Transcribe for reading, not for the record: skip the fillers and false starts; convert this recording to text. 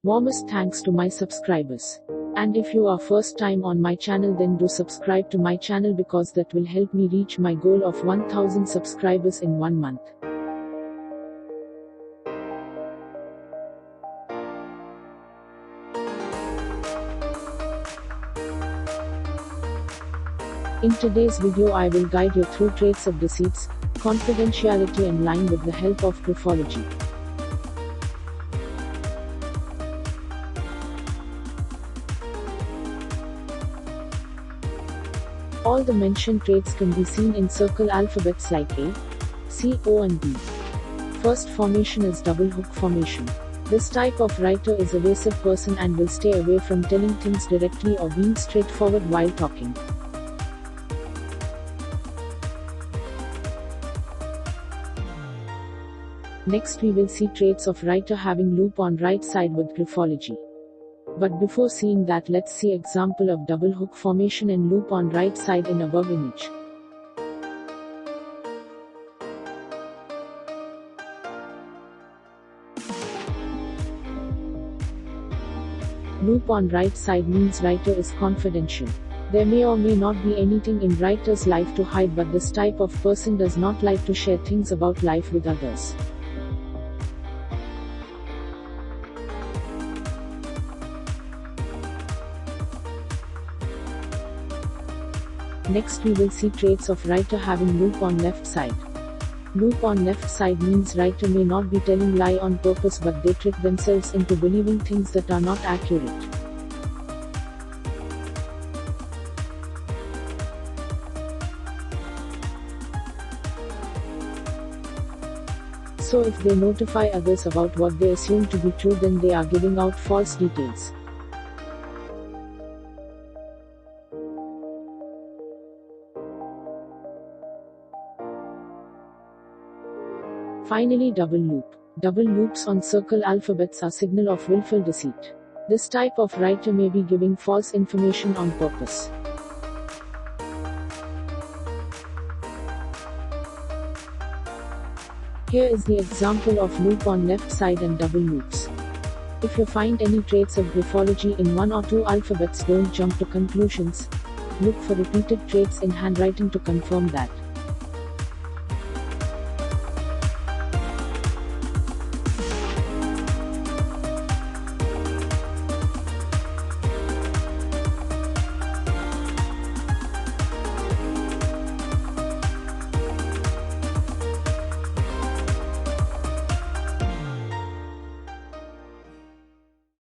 Warmest thanks to my subscribers. And if you are first time on my channel, then do subscribe to my channel because that will help me reach my goal of 1000 subscribers in 1 month. In today's video I will guide you through traits of deceits, confidentiality and lying with the help of graphology. All the mentioned traits can be seen in circle alphabets like A, C, O and B. First formation is double hook formation. This type of writer is an evasive person and will stay away from telling things directly or being straightforward while talking. Next we will see traits of writer having loop on right side with graphology. But before seeing that, let's see example of double hook formation and loop on right side in above image. Loop on right side means writer is confidential. There may or may not be anything in writer's life to hide, but this type of person does not like to share things about life with others. Next we will see traits of writer having loop on left side. Loop on left side means writer may not be telling lie on purpose, but they trick themselves into believing things that are not accurate. So if they notify others about what they assume to be true, then they are giving out false details. Finally, double loop. Double loops on circle alphabets are signal of willful deceit. This type of writer may be giving false information on purpose. Here is the example of loop on left side and double loops. If you find any traits of graphology in one or two alphabets, don't jump to conclusions. Look for repeated traits in handwriting to confirm that.